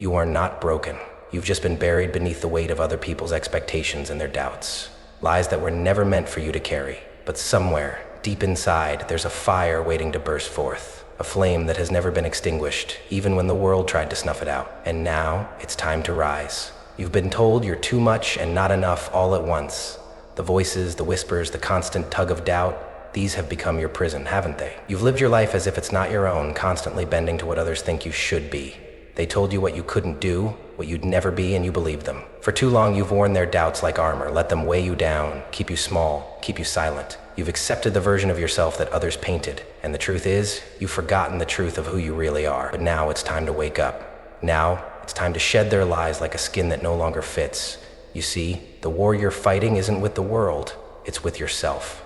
You are not broken. You've just been buried beneath the weight of other people's expectations and their doubts. Lies that were never meant for you to carry. But somewhere, deep inside, there's a fire waiting to burst forth. A flame that has never been extinguished, even when the world tried to snuff it out. And now, it's time to rise. You've been told you're too much and not enough all at once. The voices, the whispers, the constant tug of doubt, these have become your prison, haven't they? You've lived your life as if it's not your own, constantly bending to what others think you should be. They told you what you couldn't do, what you'd never be, and you believed them. For too long, you've worn their doubts like armor, let them weigh you down, keep you small, keep you silent. You've accepted the version of yourself that others painted, and the truth is, you've forgotten the truth of who you really are. But now it's time to wake up. Now, it's time to shed their lies like a skin that no longer fits. You see, the war you're fighting isn't with the world, it's with yourself.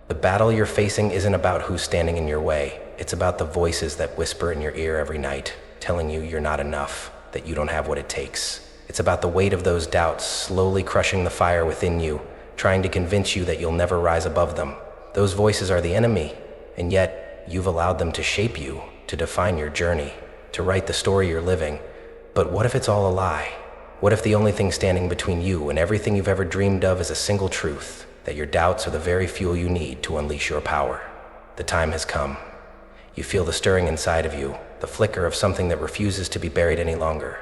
The battle you're facing isn't about who's standing in your way. It's about the voices that whisper in your ear every night, telling you you're not enough, that you don't have what it takes. It's about the weight of those doubts slowly crushing the fire within you, trying to convince you that you'll never rise above them. Those voices are the enemy, and yet you've allowed them to shape you, to define your journey, to write the story you're living. But what if it's all a lie? What if the only thing standing between you and everything you've ever dreamed of is a single truth, that your doubts are the very fuel you need to unleash your power? The time has come. You feel the stirring inside of you, the flicker of something that refuses to be buried any longer.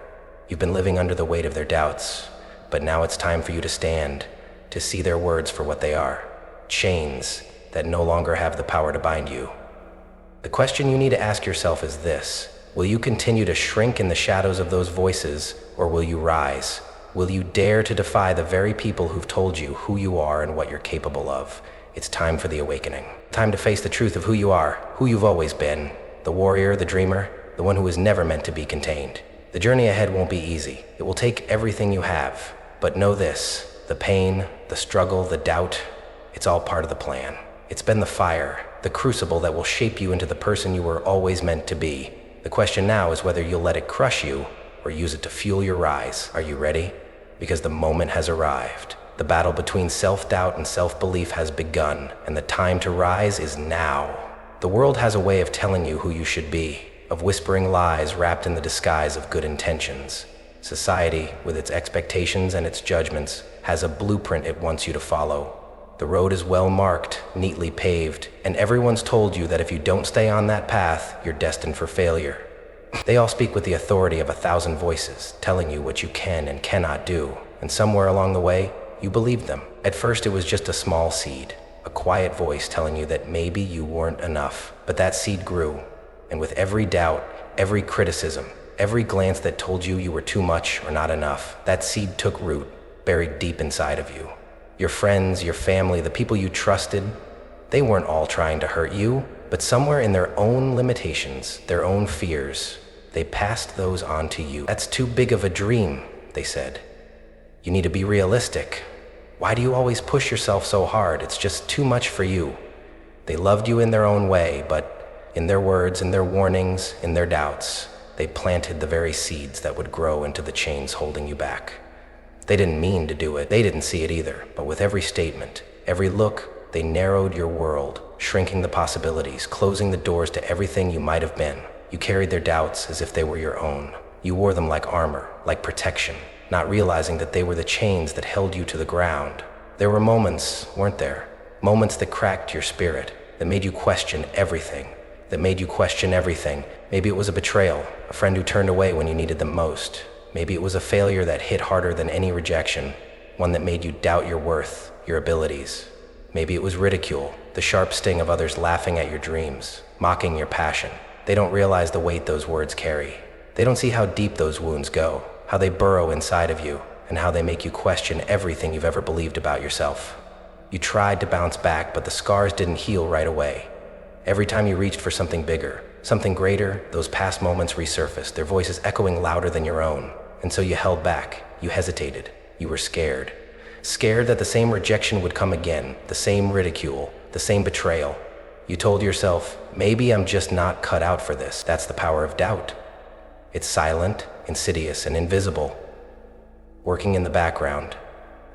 You've been living under the weight of their doubts, but now it's time for you to stand, to see their words for what they are, chains that no longer have the power to bind you. The question you need to ask yourself is this: will you continue to shrink in the shadows of those voices, or will you rise? Will you dare to defy the very people who've told you who you are and what you're capable of? It's time for the awakening. Time to face the truth of who you are, who you've always been. The warrior, the dreamer, the one who was never meant to be contained. The journey ahead won't be easy. It will take everything you have. But know this: the pain, the struggle, the doubt, it's all part of the plan. It's been the fire, the crucible that will shape you into the person you were always meant to be. The question now is whether you'll let it crush you or use it to fuel your rise. Are you ready? Because the moment has arrived. The battle between self-doubt and self-belief has begun, and the time to rise is now. The world has a way of telling you who you should be, of whispering lies wrapped in the disguise of good intentions. Society, with its expectations and its judgments, has a blueprint it wants you to follow. The road is well marked, neatly paved, and everyone's told you that if you don't stay on that path, you're destined for failure. They all speak with the authority of 1,000 voices, telling you what you can and cannot do, and somewhere along the way, you believed them. At first, it was just a small seed, a quiet voice telling you that maybe you weren't enough. But that seed grew, and with every doubt, every criticism, every glance that told you you were too much or not enough, that seed took root, buried deep inside of you. Your friends, your family, the people you trusted, they weren't all trying to hurt you, but somewhere in their own limitations, their own fears, they passed those on to you. That's too big of a dream, they said. You need to be realistic. Why do you always push yourself so hard? It's just too much for you. They loved you in their own way, but in their words, in their warnings, in their doubts, they planted the very seeds that would grow into the chains holding you back. They didn't mean to do it. They didn't see it either. But with every statement, every look, they narrowed your world, shrinking the possibilities, closing the doors to everything you might have been. You carried their doubts as if they were your own. You wore them like armor, like protection, not realizing that they were the chains that held you to the ground. There were moments, weren't there? Moments that cracked your spirit, that made you question everything, Maybe it was a betrayal, a friend who turned away when you needed them most. Maybe it was a failure that hit harder than any rejection, one that made you doubt your worth, your abilities. Maybe it was ridicule, the sharp sting of others laughing at your dreams, mocking your passion. They don't realize the weight those words carry. They don't see how deep those wounds go, how they burrow inside of you, and how they make you question everything you've ever believed about yourself. You tried to bounce back, but the scars didn't heal right away. Every time you reached for something bigger, something greater, those past moments resurfaced, their voices echoing louder than your own. And so you held back, you hesitated, you were scared. Scared that the same rejection would come again, the same ridicule, the same betrayal. You told yourself, maybe I'm just not cut out for this. That's the power of doubt. It's silent, insidious, and invisible, working in the background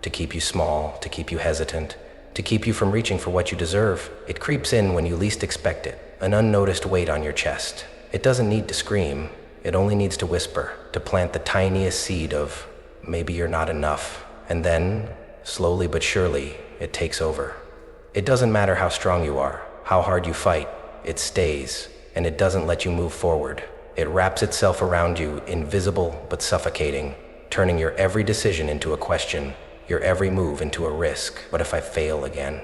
to keep you small, to keep you hesitant, to keep you from reaching for what you deserve. It creeps in when you least expect it, an unnoticed weight on your chest. It doesn't need to scream, it only needs to whisper. to plant the tiniest seed of maybe you're not enough. And then, slowly but surely, it takes over. It doesn't matter how strong you are, how hard you fight, it stays, and it doesn't let you move forward. It wraps itself around you, invisible but suffocating, turning your every decision into a question, your every move into a risk. What if I fail again?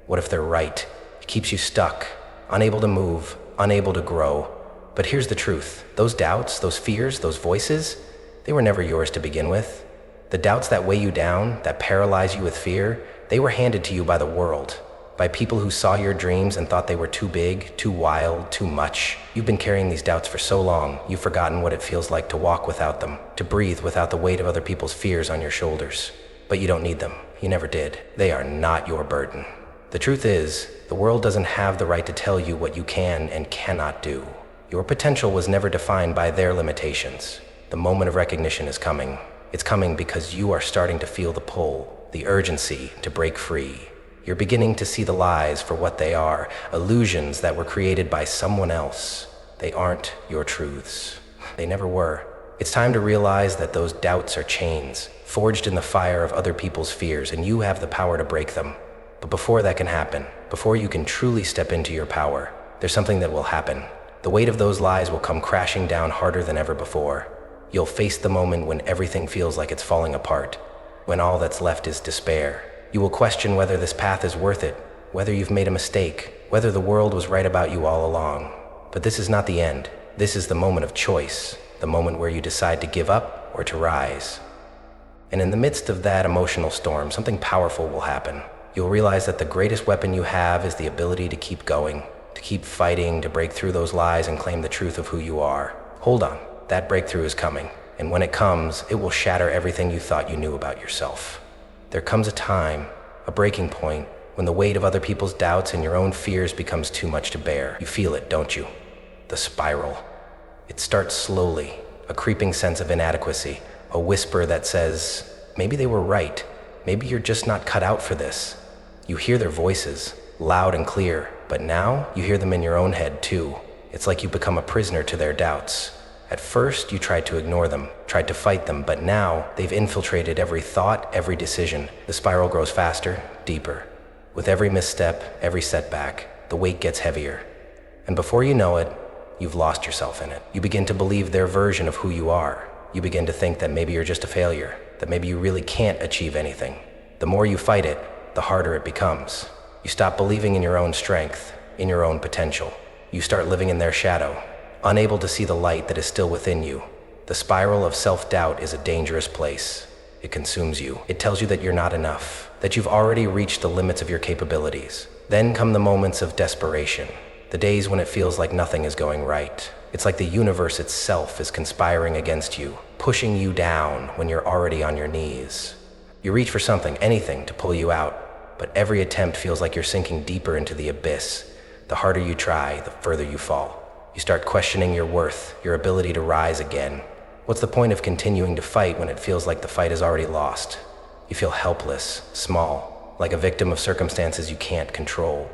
What if they're right? It keeps you stuck, unable to move, unable to grow. But here's the truth. Those doubts, those fears, those voices, they were never yours to begin with. The doubts that weigh you down, that paralyze you with fear, they were handed to you by the world, by people who saw your dreams and thought they were too big, too wild, too much. You've been carrying these doubts for so long, you've forgotten what it feels like to walk without them, to breathe without the weight of other people's fears on your shoulders. But you don't need them. You never did. They are not your burden. The truth is, the world doesn't have the right to tell you what you can and cannot do. Your potential was never defined by their limitations. The moment of recognition is coming. It's coming because you are starting to feel the pull, the urgency to break free. You're beginning to see the lies for what they are, illusions that were created by someone else. They aren't your truths. They never were. It's time to realize that those doubts are chains, forged in the fire of other people's fears, and you have the power to break them. But before that can happen, before you can truly step into your power, there's something that will happen. The weight of those lies will come crashing down harder than ever before. You'll face the moment when everything feels like it's falling apart, when all that's left is despair. You will question whether this path is worth it, whether you've made a mistake, whether the world was right about you all along. But this is not the end. This is the moment of choice, the moment where you decide to give up or to rise. And in the midst of that emotional storm, something powerful will happen. You'll realize that the greatest weapon you have is the ability to keep going, to keep fighting, to break through those lies and claim the truth of who you are. Hold on. That breakthrough is coming, and when it comes, it will shatter everything you thought you knew about yourself. There comes a time, a breaking point, when the weight of other people's doubts and your own fears becomes too much to bear. You feel it, don't you? The spiral. It starts slowly, a creeping sense of inadequacy, a whisper that says, maybe they were right, maybe you're just not cut out for this. You hear their voices, loud and clear, but now you hear them in your own head too. It's like you become a prisoner to their doubts. At first, you tried to ignore them, tried to fight them, but now they've infiltrated every thought, every decision. The spiral grows faster, deeper. With every misstep, every setback, the weight gets heavier. And before you know it, you've lost yourself in it. You begin to believe their version of who you are. You begin to think that maybe you're just a failure, that maybe you really can't achieve anything. The more you fight it, the harder it becomes. You stop believing in your own strength, in your own potential. You start living in their shadow, unable to see the light that is still within you. The spiral of self-doubt is a dangerous place. It consumes you. It tells you that you're not enough, that you've already reached the limits of your capabilities. Then come the moments of desperation, the days when it feels like nothing is going right. It's like the universe itself is conspiring against you, pushing you down when you're already on your knees. You reach for something, anything, to pull you out, but every attempt feels like you're sinking deeper into the abyss. The harder you try, the further you fall. You start questioning your worth, your ability to rise again. What's the point of continuing to fight when it feels like the fight is already lost? You feel helpless, small, like a victim of circumstances you can't control.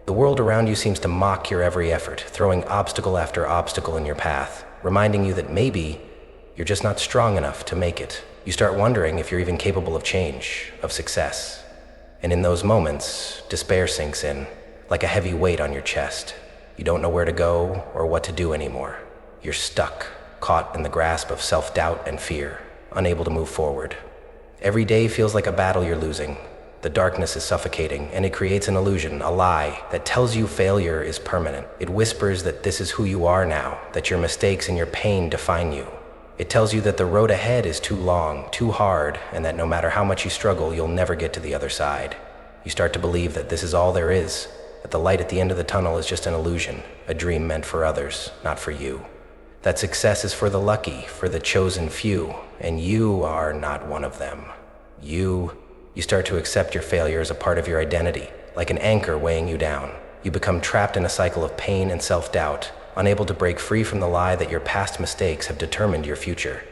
The world around you seems to mock your every effort, throwing obstacle after obstacle in your path, reminding you that maybe you're just not strong enough to make it. You start wondering if you're even capable of change, of success. And in those moments, despair sinks in, like a heavy weight on your chest. You don't know where to go or what to do anymore. You're stuck, caught in the grasp of self-doubt and fear, unable to move forward. Every day feels like a battle you're losing. The darkness is suffocating, and it creates an illusion, a lie, that tells you failure is permanent. It whispers that this is who you are now, that your mistakes and your pain define you. It tells you that the road ahead is too long, too hard, and that no matter how much you struggle, you'll never get to the other side. You start to believe that this is all there is, that the light at the end of the tunnel is just an illusion, a dream meant for others, not for you. That success is for the lucky, for the chosen few, and you are not one of them. You start to accept your failure as a part of your identity, like an anchor weighing you down. You become trapped in a cycle of pain and self-doubt, unable to break free from the lie that your past mistakes have determined your future.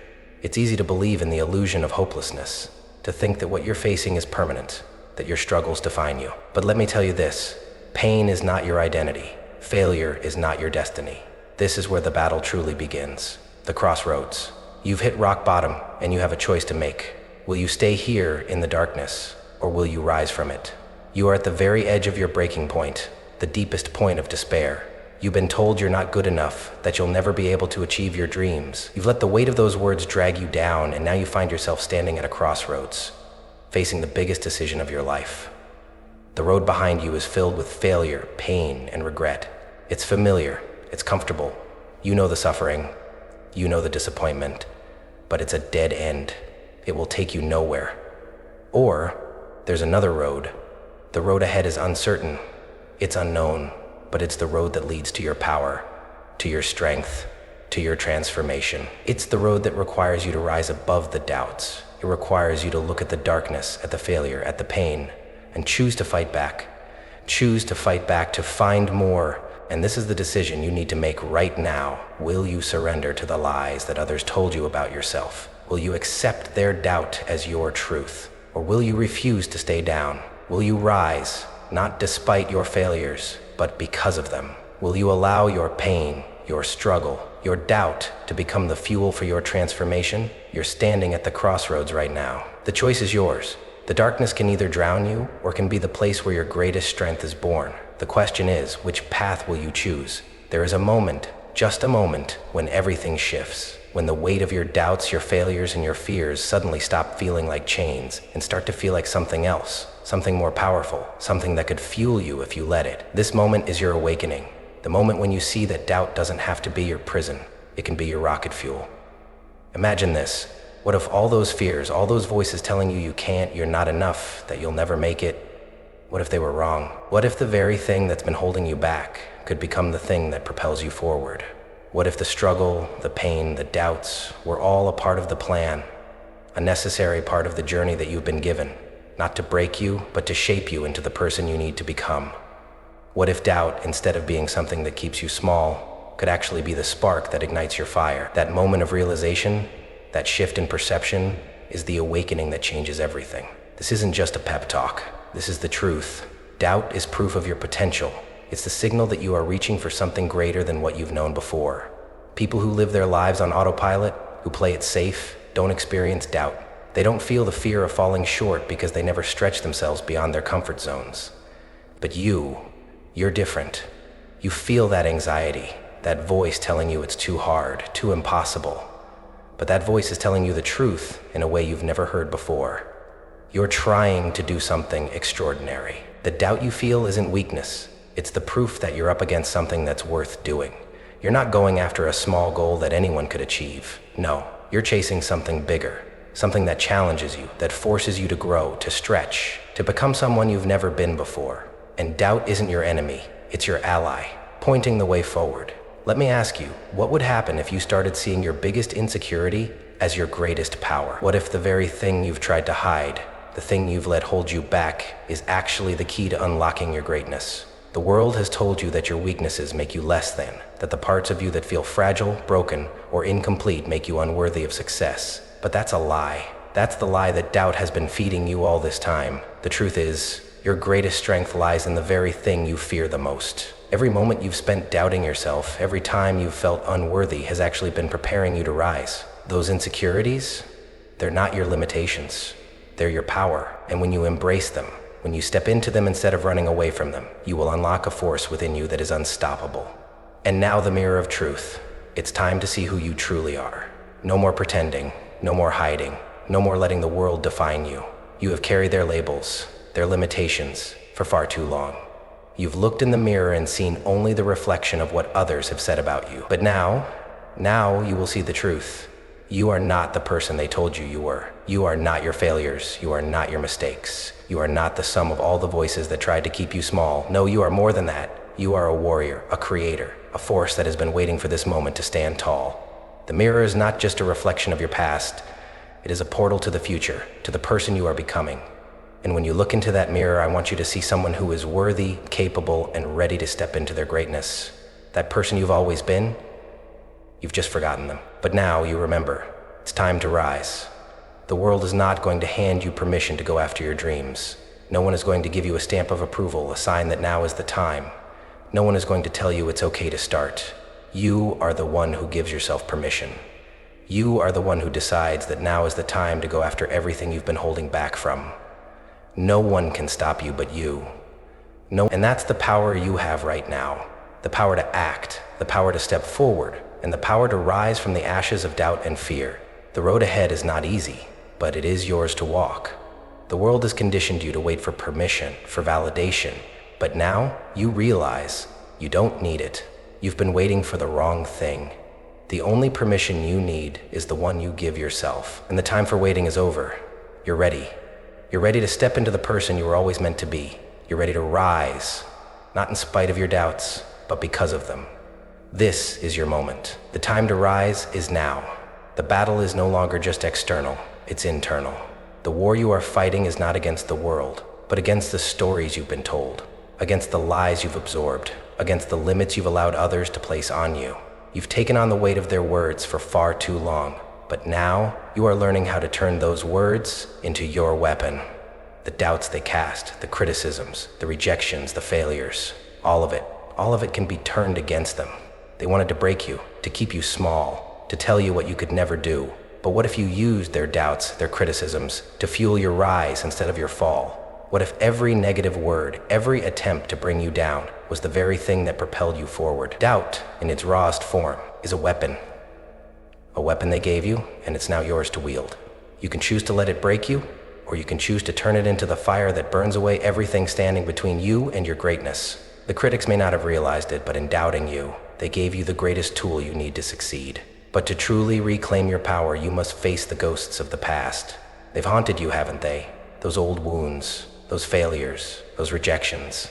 It's easy to believe in the illusion of hopelessness, to think that what you're facing is permanent, that your struggles define you. But let me tell you this. Pain is not your identity. Failure is not your destiny. This is where the battle truly begins. The crossroads. You've hit rock bottom, and you have a choice to make. Will you stay here in the darkness, or will you rise from it? You are at the very edge of your breaking point, the deepest point of despair. You've been told you're not good enough, that you'll never be able to achieve your dreams. You've let the weight of those words drag you down, and now you find yourself standing at a crossroads, facing the biggest decision of your life. The road behind you is filled with failure, pain, and regret. It's familiar, it's comfortable. You know the suffering, you know the disappointment, but it's a dead end. It will take you nowhere. Or there's another road. The road ahead is uncertain, it's unknown, but it's the road that leads to your power, to your strength, to your transformation. It's the road that requires you to rise above the doubts. It requires you to look at the darkness, at the failure, at the pain, and choose to fight back. Choose to fight back, to find more. And this is the decision you need to make right now. Will you surrender to the lies that others told you about yourself? Will you accept their doubt as your truth? Or will you refuse to stay down? Will you rise, not despite your failures, but because of them? Will you allow your pain, your struggle, your doubt to become the fuel for your transformation? You're standing at the crossroads right now. The choice is yours. The darkness can either drown you or can be the place where your greatest strength is born. The question is, which path will you choose? There is a moment, just a moment, when everything shifts. When the weight of your doubts, your failures, and your fears suddenly stop feeling like chains and start to feel like something else, something more powerful, something that could fuel you if you let it. This moment is your awakening. The moment when you see that doubt doesn't have to be your prison. It can be your rocket fuel. Imagine this. What if all those fears, all those voices telling you you can't, you're not enough, that you'll never make it, what if they were wrong? What if the very thing that's been holding you back could become the thing that propels you forward? What if the struggle, the pain, the doubts were all a part of the plan, a necessary part of the journey that you've been given, not to break you, but to shape you into the person you need to become? What if doubt, instead of being something that keeps you small, could actually be the spark that ignites your fire? That moment of realization, that shift in perception, is the awakening that changes everything. This isn't just a pep talk. This is the truth. Doubt is proof of your potential. It's the signal that you are reaching for something greater than what you've known before. People who live their lives on autopilot, who play it safe, don't experience doubt. They don't feel the fear of falling short because they never stretch themselves beyond their comfort zones. But you're different. You feel that anxiety, that voice telling you it's too hard, too impossible. But that voice is telling you the truth in a way you've never heard before. You're trying to do something extraordinary. The doubt you feel isn't weakness. It's the proof that you're up against something that's worth doing. You're not going after a small goal that anyone could achieve. No, you're chasing something bigger, something that challenges you, that forces you to grow, to stretch, to become someone you've never been before. And doubt isn't your enemy, it's your ally, pointing the way forward. Let me ask you, what would happen if you started seeing your biggest insecurity as your greatest power? What if the very thing you've tried to hide, the thing you've let hold you back, is actually the key to unlocking your greatness? The world has told you that your weaknesses make you less than, that the parts of you that feel fragile, broken, or incomplete make you unworthy of success. But that's a lie. That's the lie that doubt has been feeding you all this time. The truth is, your greatest strength lies in the very thing you fear the most. Every moment you've spent doubting yourself, every time you've felt unworthy, has actually been preparing you to rise. Those insecurities, they're not your limitations. They're your power. And when you embrace them, when you step into them instead of running away from them, you will unlock a force within you that is unstoppable. And now the mirror of truth. It's time to see who you truly are. No more pretending, no more hiding, no more letting the world define you. You have carried their labels, their limitations, for far too long. You've looked in the mirror and seen only the reflection of what others have said about you. But now you will see the truth. You are not the person they told you you were. You are not your failures. You are not your mistakes. You are not the sum of all the voices that tried to keep you small. No, you are more than that. You are a warrior, a creator, a force that has been waiting for this moment to stand tall. The mirror is not just a reflection of your past. It is a portal to the future, to the person you are becoming. And when you look into that mirror, I want you to see someone who is worthy, capable, and ready to step into their greatness. That person you've always been, you've just forgotten them. But now you remember, it's time to rise. The world is not going to hand you permission to go after your dreams. No one is going to give you a stamp of approval, a sign that now is the time. No one is going to tell you it's okay to start. You are the one who gives yourself permission. You are the one who decides that now is the time to go after everything you've been holding back from. No one can stop you but you. And that's the power you have right now. The power to act, the power to step forward, and the power to rise from the ashes of doubt and fear. The road ahead is not easy, but it is yours to walk. The world has conditioned you to wait for permission, for validation, but now you realize you don't need it. You've been waiting for the wrong thing. The only permission you need is the one you give yourself, and the time for waiting is over. You're ready. You're ready to step into the person you were always meant to be. You're ready to rise, not in spite of your doubts, but because of them. This is your moment. The time to rise is now. The battle is no longer just external, it's internal. The war you are fighting is not against the world, but against the stories you've been told, against the lies you've absorbed, against the limits you've allowed others to place on you. You've taken on the weight of their words for far too long, but now you are learning how to turn those words into your weapon. The doubts they cast, the criticisms, the rejections, the failures, all of it can be turned against them. They wanted to break you, to keep you small, to tell you what you could never do. But what if you used their doubts, their criticisms, to fuel your rise instead of your fall? What if every negative word, every attempt to bring you down was the very thing that propelled you forward? Doubt, in its rawest form, is a weapon. A weapon they gave you, and it's now yours to wield. You can choose to let it break you, or you can choose to turn it into the fire that burns away everything standing between you and your greatness. The critics may not have realized it, but in doubting you, they gave you the greatest tool you need to succeed. But to truly reclaim your power, you must face the ghosts of the past. They've haunted you, haven't they? Those old wounds, those failures, those rejections.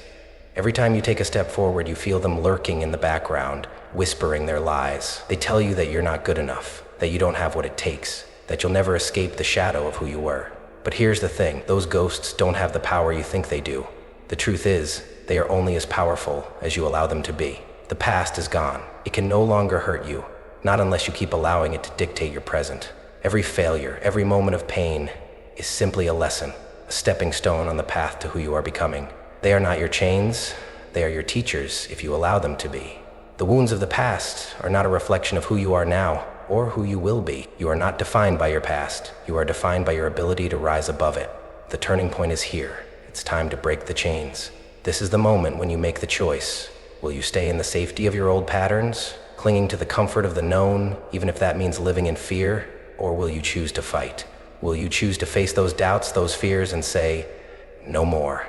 Every time you take a step forward, you feel them lurking in the background, whispering their lies. They tell you that you're not good enough, that you don't have what it takes, that you'll never escape the shadow of who you were. But here's the thing, those ghosts don't have the power you think they do. The truth is, they are only as powerful as you allow them to be. The past is gone. It can no longer hurt you, not unless you keep allowing it to dictate your present. Every failure, every moment of pain is simply a lesson, a stepping stone on the path to who you are becoming. They are not your chains, they are your teachers if you allow them to be. The wounds of the past are not a reflection of who you are now or who you will be. You are not defined by your past. You are defined by your ability to rise above it. The turning point is here. It's time to break the chains. This is the moment when you make the choice. Will you stay in the safety of your old patterns, clinging to the comfort of the known, even if that means living in fear? Or will you choose to fight? Will you choose to face those doubts, those fears, and say, no more?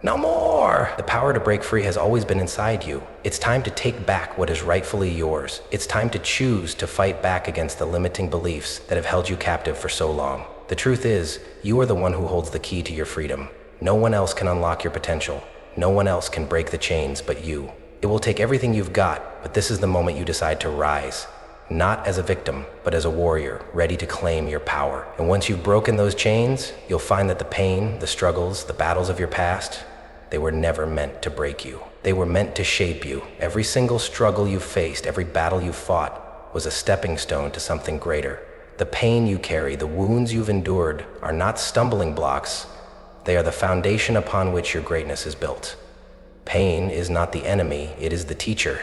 No more! The power to break free has always been inside you. It's time to take back what is rightfully yours. It's time to choose to fight back against the limiting beliefs that have held you captive for so long. The truth is, you are the one who holds the key to your freedom. No one else can unlock your potential. No one else can break the chains but you. It will take everything you've got, but this is the moment you decide to rise. Not as a victim, but as a warrior, ready to claim your power. And once you've broken those chains, you'll find that the pain, the struggles, the battles of your past, they were never meant to break you. They were meant to shape you. Every single struggle you faced, every battle you fought, was a stepping stone to something greater. The pain you carry, the wounds you've endured, are not stumbling blocks. They are the foundation upon which your greatness is built. Pain is not the enemy, it is the teacher.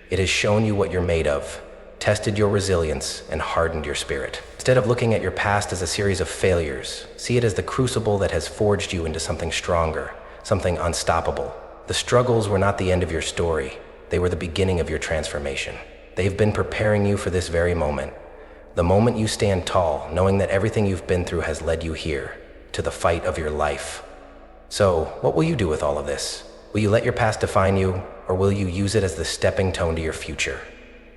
It has shown you what you're made of, tested your resilience, and hardened your spirit. Instead of looking at your past as a series of failures, see it as the crucible that has forged you into something stronger, something unstoppable. The struggles were not the end of your story, they were the beginning of your transformation. They've been preparing you for this very moment. The moment you stand tall, knowing that everything you've been through has led you here, to the fight of your life. So, what will you do with all of this? Will you let your past define you, or will you use it as the stepping stone to your future?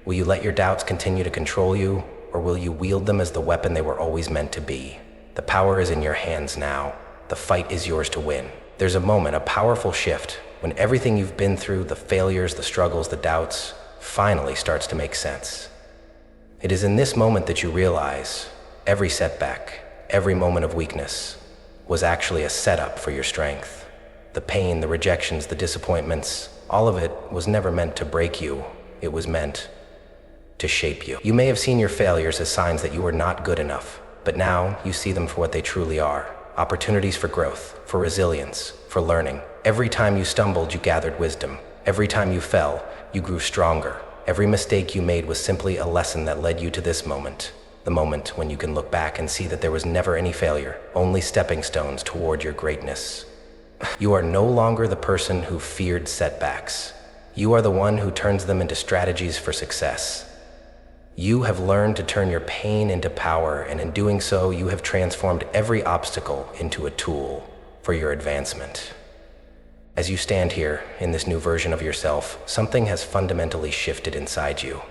Will you let your doubts continue to control you, or will you wield them as the weapon they were always meant to be? The power is in your hands now. The fight is yours to win. There's a moment, a powerful shift, when everything you've been through, the failures, the struggles, the doubts, finally starts to make sense. It is in this moment that you realize every setback, every moment of weakness was actually a setup for your strength. The pain, the rejections, the disappointments, all of it was never meant to break you. It was meant to shape you. You may have seen your failures as signs that you were not good enough, but now you see them for what they truly are. Opportunities for growth, for resilience, for learning. Every time you stumbled, you gathered wisdom. Every time you fell, you grew stronger. Every mistake you made was simply a lesson that led you to this moment. The moment when you can look back and see that there was never any failure, only stepping stones toward your greatness. You are no longer the person who feared setbacks. You are the one who turns them into strategies for success. You have learned to turn your pain into power, and in doing so, you have transformed every obstacle into a tool for your advancement. As you stand here in this new version of yourself, something has fundamentally shifted inside you.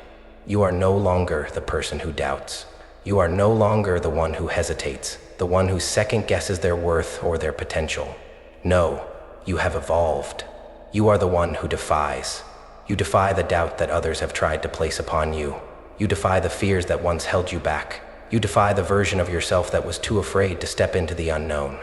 You are no longer the person who doubts. You are no longer the one who hesitates, the one who second guesses their worth or their potential. No, you have evolved. You are the one who defies. You defy the doubt that others have tried to place upon you. You defy the fears that once held you back. You defy the version of yourself that was too afraid to step into the unknown.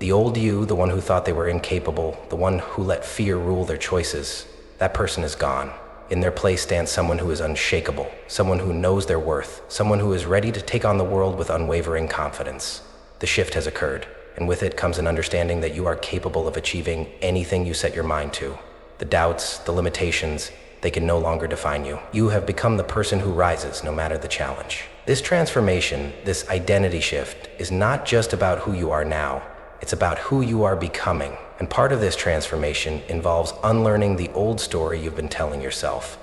The old you, the one who thought they were incapable, the one who let fear rule their choices, that person is gone. In their place stands someone who is unshakable, someone who knows their worth, someone who is ready to take on the world with unwavering confidence. The shift has occurred, and with it comes an understanding that you are capable of achieving anything you set your mind to. The doubts, the limitations, they can no longer define you. You have become the person who rises no matter the challenge. This transformation, this identity shift, is not just about who you are now, it's about who you are becoming. And part of this transformation involves unlearning the old story you've been telling yourself.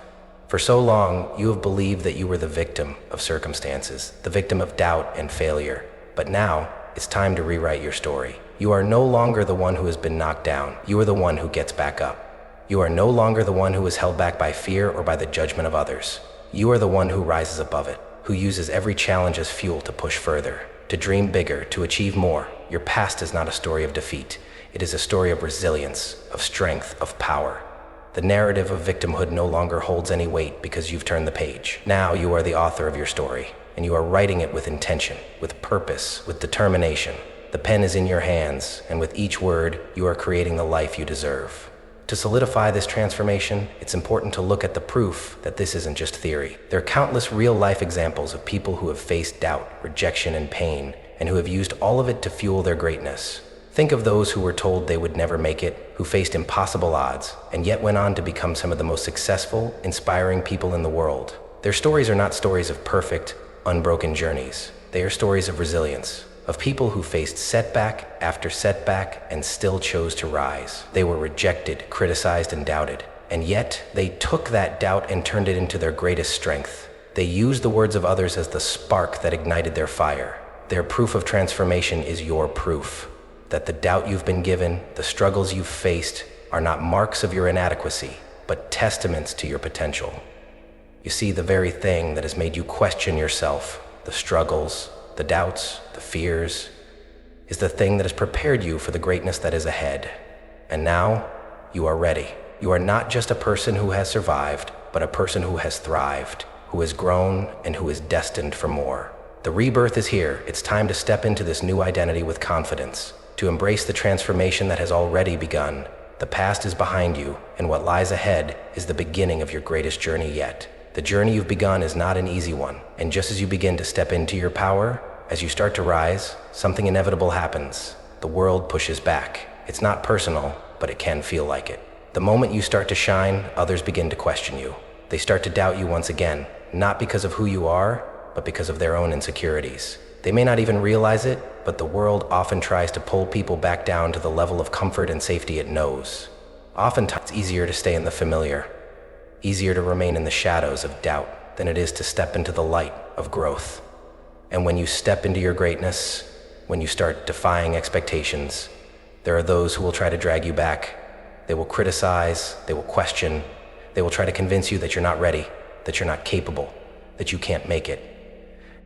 For so long, you have believed that you were the victim of circumstances, the victim of doubt and failure. But now, it's time to rewrite your story. You are no longer the one who has been knocked down. You are the one who gets back up. You are no longer the one who is held back by fear or by the judgment of others. You are the one who rises above it, who uses every challenge as fuel to push further, to dream bigger, to achieve more. Your past is not a story of defeat. It is a story of resilience, of strength, of power. The narrative of victimhood no longer holds any weight because you've turned the page. Now you are the author of your story, and you are writing it with intention, with purpose, with determination. The pen is in your hands, and with each word, you are creating the life you deserve. To solidify this transformation, it's important to look at the proof that this isn't just theory. There are countless real-life examples of people who have faced doubt, rejection, and pain, and who have used all of it to fuel their greatness. Think of those who were told they would never make it, who faced impossible odds, and yet went on to become some of the most successful, inspiring people in the world. Their stories are not stories of perfect, unbroken journeys. They are stories of resilience, of people who faced setback after setback and still chose to rise. They were rejected, criticized, and doubted, and yet they took that doubt and turned it into their greatest strength. They used the words of others as the spark that ignited their fire. Their proof of transformation is your proof that the doubt you've been given, the struggles you've faced, are not marks of your inadequacy, but testaments to your potential. You see, the very thing that has made you question yourself, the struggles, the doubts, the fears, is the thing that has prepared you for the greatness that is ahead. And now, you are ready. You are not just a person who has survived, but a person who has thrived, who has grown, and who is destined for more. The rebirth is here. It's time to step into this new identity with confidence, to embrace the transformation that has already begun. The past is behind you, and what lies ahead is the beginning of your greatest journey yet. The journey you've begun is not an easy one, and just as you begin to step into your power, as you start to rise, something inevitable happens. The world pushes back. It's not personal, but it can feel like it. The moment you start to shine, others begin to question you. They start to doubt you once again, not because of who you are, but because of their own insecurities. They may not even realize it, but the world often tries to pull people back down to the level of comfort and safety it knows. Oftentimes, it's easier to stay in the familiar, easier to remain in the shadows of doubt than it is to step into the light of growth. And when you step into your greatness, when you start defying expectations, there are those who will try to drag you back. They will criticize, they will question, they will try to convince you that you're not ready, that you're not capable, that you can't make it.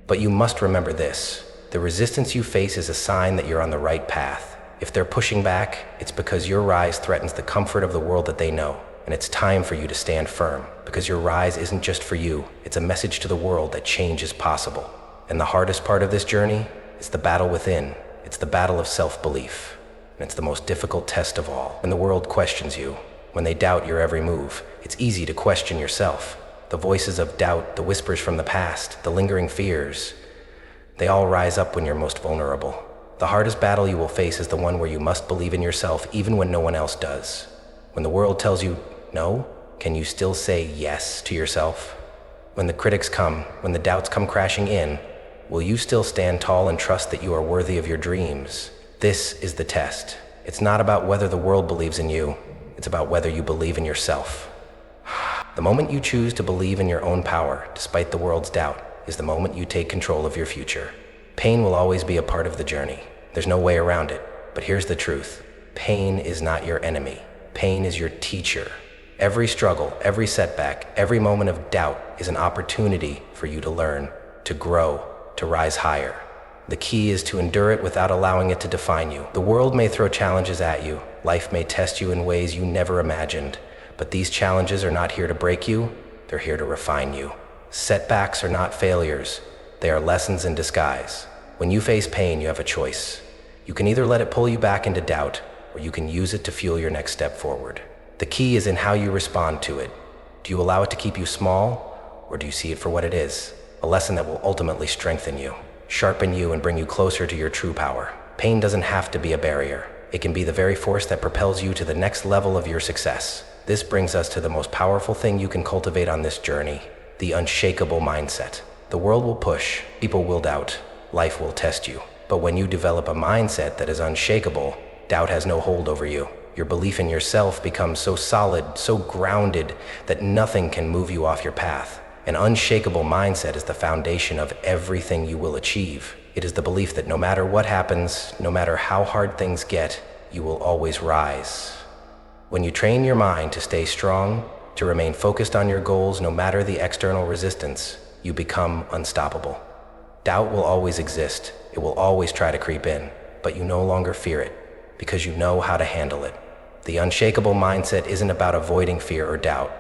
But you must remember this. The resistance you face is a sign that you're on the right path. If they're pushing back, it's because your rise threatens the comfort of the world that they know. And it's time for you to stand firm, because your rise isn't just for you. It's a message to the world that change is possible. And the hardest part of this journey is the battle within. It's the battle of self-belief. And it's the most difficult test of all. When the world questions you, when they doubt your every move, it's easy to question yourself. The voices of doubt, the whispers from the past, the lingering fears, they all rise up when you're most vulnerable. The hardest battle you will face is the one where you must believe in yourself even when no one else does. When the world tells you no, can you still say yes to yourself? When the critics come, when the doubts come crashing in, Will you still stand tall and trust that you are worthy of your dreams? This is the test. It's not about whether the world believes in you. It's about whether you believe in yourself. The moment you choose to believe in your own power, despite the world's doubt, is the moment you take control of your future. Pain will always be a part of the journey. There's no way around it. But here's the truth. Pain is not your enemy. Pain is your teacher. Every struggle, every setback, every moment of doubt is an opportunity for you to learn, to grow, to rise higher. The key is to endure it without allowing it to define you. The world may throw challenges at you. Life may test you in ways you never imagined. But these challenges are not here to break you. They're here to refine you. Setbacks are not failures. They are lessons in disguise. When you face pain, you have a choice. You can either let it pull you back into doubt, or you can use it to fuel your next step forward. The key is in how you respond to it. Do you allow it to keep you small, or do you see it for what it is? A lesson that will ultimately strengthen you, sharpen you, and bring you closer to your true power. Pain doesn't have to be a barrier. It can be the very force that propels you to the next level of your success. This brings us to the most powerful thing you can cultivate on this journey, the unshakable mindset. The world will push, people will doubt, life will test you. But when you develop a mindset that is unshakable, doubt has no hold over you. Your belief in yourself becomes so solid, so grounded, that nothing can move you off your path. An unshakable mindset is the foundation of everything you will achieve. It is the belief that no matter what happens, no matter how hard things get, you will always rise. When you train your mind to stay strong, to remain focused on your goals no matter the external resistance, you become unstoppable. Doubt will always exist. It will always try to creep in, but you no longer fear it because you know how to handle it. The unshakable mindset isn't about avoiding fear or doubt.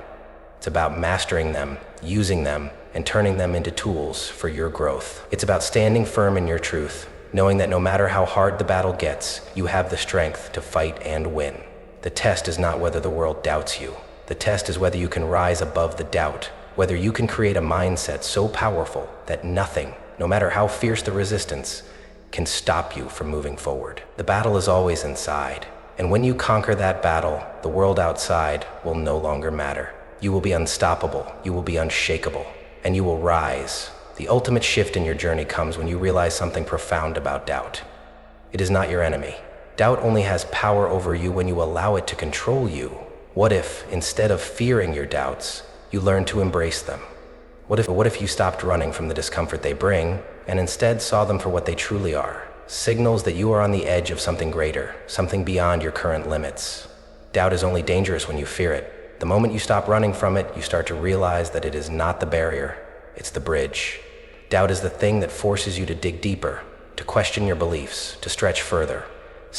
It's about mastering them, using them, and turning them into tools for your growth. It's about standing firm in your truth, knowing that no matter how hard the battle gets, you have the strength to fight and win. The test is not whether the world doubts you. The test is whether you can rise above the doubt, whether you can create a mindset so powerful that nothing, no matter how fierce the resistance, can stop you from moving forward. The battle is always inside, and when you conquer that battle, the world outside will no longer matter. You will be unstoppable, you will be unshakable, and you will rise. The ultimate shift in your journey comes when you realize something profound about doubt. It is not your enemy. Doubt only has power over you when you allow it to control you. What if, instead of fearing your doubts, you learn to embrace them? What if you stopped running from the discomfort they bring and instead saw them for what they truly are? Signals that you are on the edge of something greater, something beyond your current limits. Doubt is only dangerous when you fear it. The moment you stop running from it, you start to realize that it is not the barrier, it's the bridge. Doubt is the thing that forces you to dig deeper, to question your beliefs, to stretch further.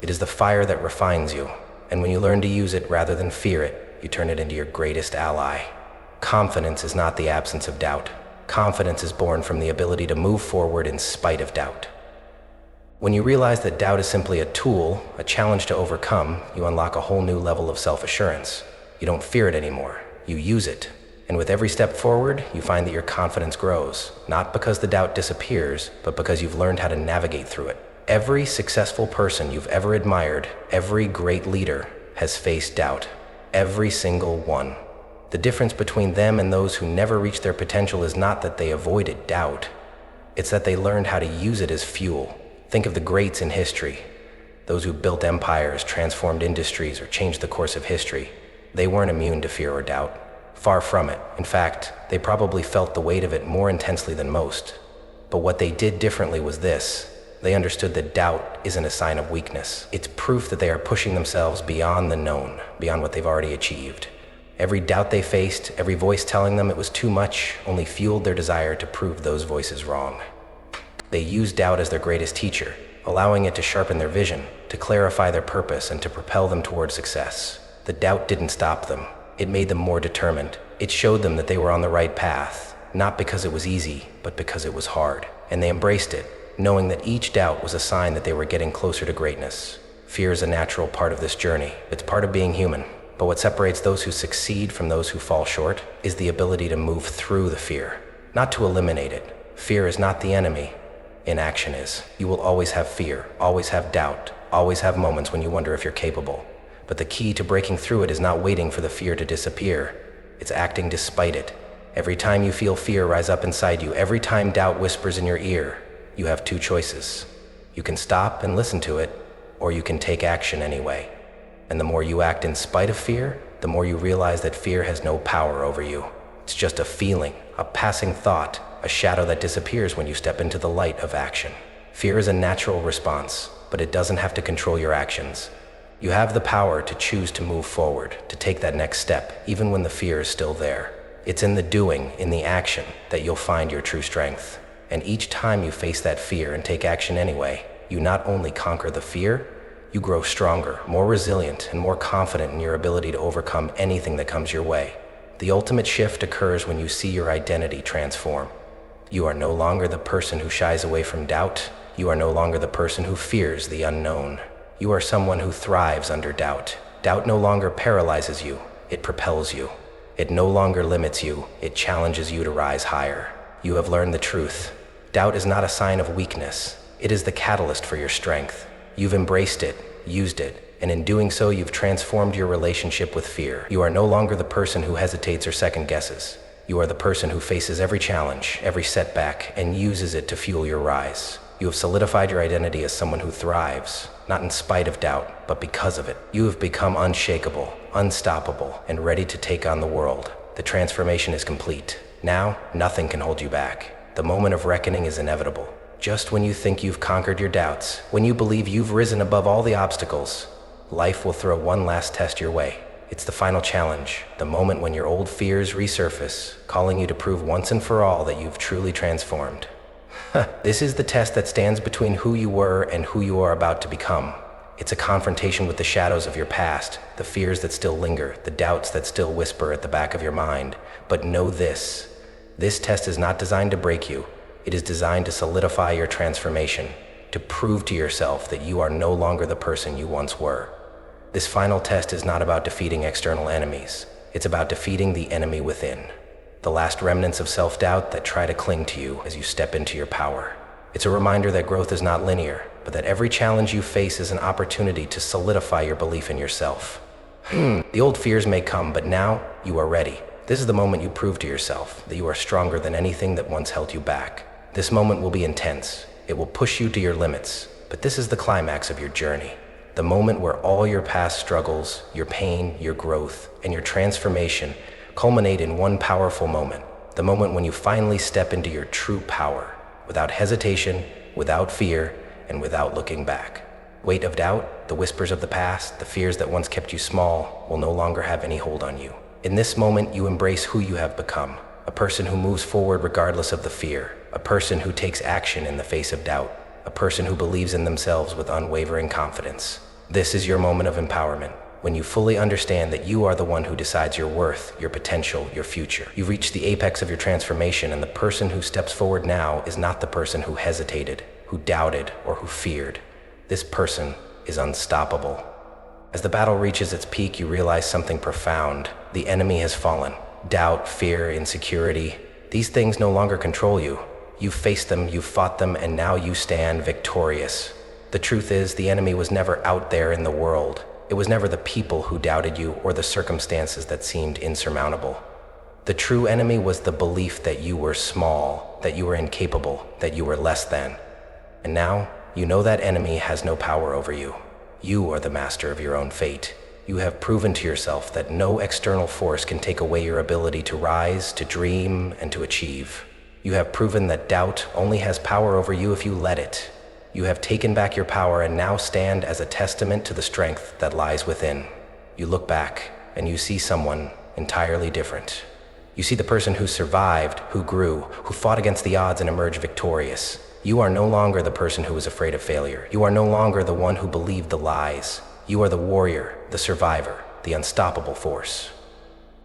It is the fire that refines you, and when you learn to use it rather than fear it, you turn it into your greatest ally. Confidence is not the absence of doubt. Confidence is born from the ability to move forward in spite of doubt. When you realize that doubt is simply a tool, a challenge to overcome, you unlock a whole new level of self-assurance. You don't fear it anymore, you use it. And with every step forward, you find that your confidence grows, not because the doubt disappears, but because you've learned how to navigate through it. Every successful person you've ever admired, every great leader, has faced doubt. Every single one. The difference between them and those who never reached their potential is not that they avoided doubt. It's that they learned how to use it as fuel. Think of the greats in history. Those who built empires, transformed industries, or changed the course of history. They weren't immune to fear or doubt. Far from it. In fact, they probably felt the weight of it more intensely than most. But what they did differently was this. They understood that doubt isn't a sign of weakness. It's proof that they are pushing themselves beyond the known, beyond what they've already achieved. Every doubt they faced, every voice telling them it was too much, only fueled their desire to prove those voices wrong. They used doubt as their greatest teacher, allowing it to sharpen their vision, to clarify their purpose, and to propel them toward success. The doubt didn't stop them. It made them more determined. It showed them that they were on the right path, not because it was easy, but because it was hard. And they embraced it, knowing that each doubt was a sign that they were getting closer to greatness. Fear is a natural part of this journey. It's part of being human. But what separates those who succeed from those who fall short is the ability to move through the fear, not to eliminate it. Fear is not the enemy. Inaction is. You will always have fear, always have doubt, always have moments when you wonder if you're capable. But the key to breaking through it is not waiting for the fear to disappear. It's acting despite it. Every time you feel fear rise up inside you, every time doubt whispers in your ear, you have two choices. You can stop and listen to it, or you can take action anyway. And the more you act in spite of fear, the more you realize that fear has no power over you. It's just a feeling, a passing thought, a shadow that disappears when you step into the light of action. Fear is a natural response, but it doesn't have to control your actions. You have the power to choose to move forward, to take that next step, even when the fear is still there. It's in the doing, in the action, that you'll find your true strength. And each time you face that fear and take action anyway, you not only conquer the fear, you grow stronger, more resilient, and more confident in your ability to overcome anything that comes your way. The ultimate shift occurs when you see your identity transform. You are no longer the person who shies away from doubt. You are no longer the person who fears the unknown. You are someone who thrives under doubt. Doubt no longer paralyzes you, it propels you. It no longer limits you, it challenges you to rise higher. You have learned the truth. Doubt is not a sign of weakness. It is the catalyst for your strength. You've embraced it, used it, and in doing so, you've transformed your relationship with fear. You are no longer the person who hesitates or second guesses. You are the person who faces every challenge, every setback, and uses it to fuel your rise. You have solidified your identity as someone who thrives, not in spite of doubt, but because of it. You have become unshakable, unstoppable, and ready to take on the world. The transformation is complete. Now, nothing can hold you back. The moment of reckoning is inevitable. Just when you think you've conquered your doubts, when you believe you've risen above all the obstacles, life will throw one last test your way. It's the final challenge, the moment when your old fears resurface, calling you to prove once and for all that you've truly transformed. This is the test that stands between who you were and who you are about to become. It's a confrontation with the shadows of your past, the fears that still linger, the doubts that still whisper at the back of your mind. But know this test is not designed to break you. It is designed to solidify your transformation, to prove to yourself that you are no longer the person you once were. This final test is not about defeating external enemies. It's about defeating the enemy within. The last remnants of self-doubt that try to cling to you as you step into your power. It's a reminder that growth is not linear, but that every challenge you face is an opportunity to solidify your belief in yourself. The old fears may come, but now you are ready. This is the moment you prove to yourself that you are stronger than anything that once held you back. This moment will be intense. It will push you to your limits, but this is the climax of your journey. The moment where all your past struggles, your pain, your growth, and your transformation culminate in one powerful moment. The moment when you finally step into your true power, without hesitation, without fear, and without looking back. Weight of doubt, the whispers of the past, the fears that once kept you small, will no longer have any hold on you. In this moment, you embrace who you have become, a person who moves forward regardless of the fear, a person who takes action in the face of doubt, a person who believes in themselves with unwavering confidence. This is your moment of empowerment, when you fully understand that you are the one who decides your worth, your potential, your future. You've reached the apex of your transformation, and the person who steps forward now is not the person who hesitated, who doubted, or who feared. This person is unstoppable. As the battle reaches its peak, you realize something profound. The enemy has fallen. Doubt, fear, insecurity, these things no longer control you. You've faced them, you've fought them, and now you stand victorious. The truth is, the enemy was never out there in the world. It was never the people who doubted you or the circumstances that seemed insurmountable. The true enemy was the belief that you were small, that you were incapable, that you were less than. And now, you know that enemy has no power over you. You are the master of your own fate. You have proven to yourself that no external force can take away your ability to rise, to dream, and to achieve. You have proven that doubt only has power over you if you let it. You have taken back your power and now stand as a testament to the strength that lies within. You look back and you see someone entirely different. You see the person who survived, who grew, who fought against the odds and emerged victorious. You are no longer the person who was afraid of failure. You are no longer the one who believed the lies. You are the warrior, the survivor, the unstoppable force.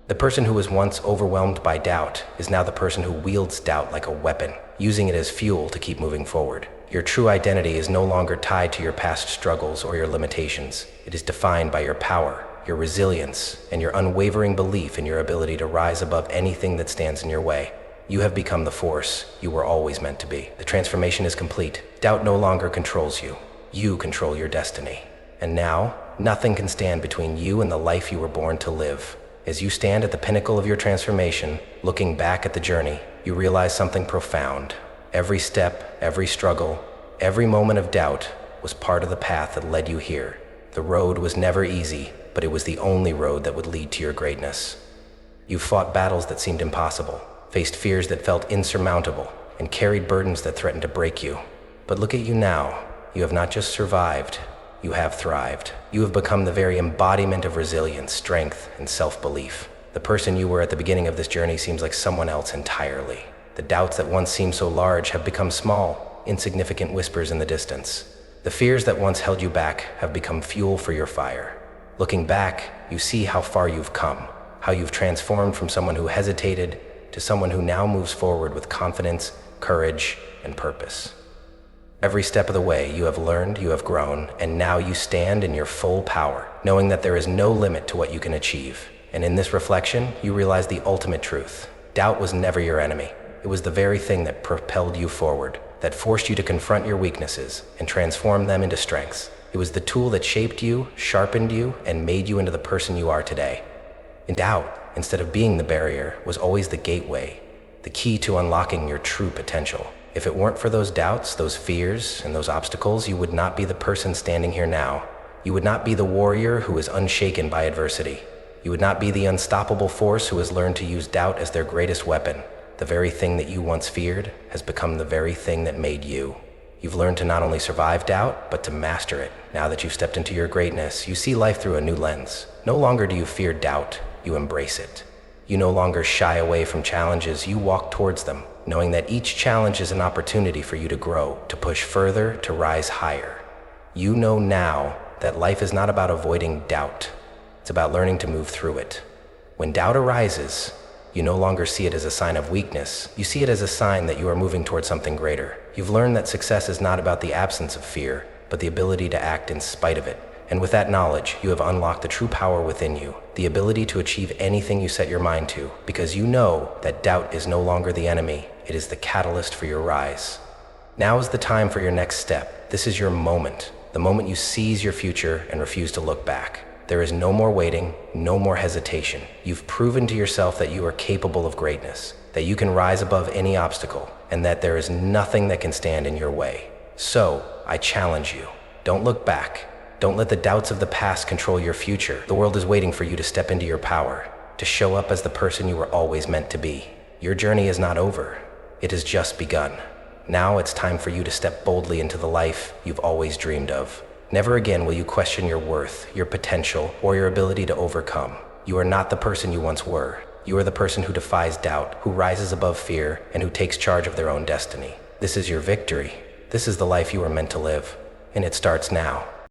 The person who was once overwhelmed by doubt is now the person who wields doubt like a weapon, using it as fuel to keep moving forward. Your true identity is no longer tied to your past struggles or your limitations. It is defined by your power, your resilience, and your unwavering belief in your ability to rise above anything that stands in your way. You have become the force you were always meant to be. The transformation is complete. Doubt no longer controls you. You control your destiny. And now, nothing can stand between you and the life you were born to live. As you stand at the pinnacle of your transformation, looking back at the journey, you realize something profound. Every step, every struggle, every moment of doubt was part of the path that led you here. The road was never easy, but it was the only road that would lead to your greatness. You fought battles that seemed impossible, faced fears that felt insurmountable, and carried burdens that threatened to break you. But look at you now. You have not just survived, you have thrived. You have become the very embodiment of resilience, strength, and self-belief. The person you were at the beginning of this journey seems like someone else entirely. The doubts that once seemed so large have become small, insignificant whispers in the distance. The fears that once held you back have become fuel for your fire. Looking back, you see how far you've come, how you've transformed from someone who hesitated to someone who now moves forward with confidence, courage, and purpose. Every step of the way, you have learned, you have grown, and now you stand in your full power, knowing that there is no limit to what you can achieve. And in this reflection, you realize the ultimate truth. Doubt was never your enemy. It was the very thing that propelled you forward, that forced you to confront your weaknesses and transform them into strengths. It was the tool that shaped you, sharpened you, and made you into the person you are today. And doubt, instead of being the barrier, was always the gateway, the key to unlocking your true potential. If it weren't for those doubts, those fears, and those obstacles, you would not be the person standing here now. You would not be the warrior who is unshaken by adversity. You would not be the unstoppable force who has learned to use doubt as their greatest weapon. The very thing that you once feared has become the very thing that made you. You've learned to not only survive doubt, but to master it. Now that you've stepped into your greatness, you see life through a new lens. No longer do you fear doubt, you embrace it. You no longer shy away from challenges, you walk towards them, knowing that each challenge is an opportunity for you to grow, to push further, to rise higher. You know now that life is not about avoiding doubt. It's about learning to move through it. When doubt arises, you no longer see it as a sign of weakness. You see it as a sign that you are moving towards something greater. You've learned that success is not about the absence of fear, but the ability to act in spite of it. And with that knowledge, you have unlocked the true power within you, the ability to achieve anything you set your mind to, because you know that doubt is no longer the enemy, it is the catalyst for your rise. Now is the time for your next step. This is your moment, the moment you seize your future and refuse to look back. There is no more waiting, no more hesitation. You've proven to yourself that you are capable of greatness, that you can rise above any obstacle, and that there is nothing that can stand in your way. So, I challenge you, don't look back. Don't let the doubts of the past control your future. The world is waiting for you to step into your power, to show up as the person you were always meant to be. Your journey is not over. It has just begun. Now it's time for you to step boldly into the life you've always dreamed of. Never again will you question your worth, your potential, or your ability to overcome. You are not the person you once were. You are the person who defies doubt, who rises above fear, and who takes charge of their own destiny. This is your victory. This is the life you are meant to live, and it starts now.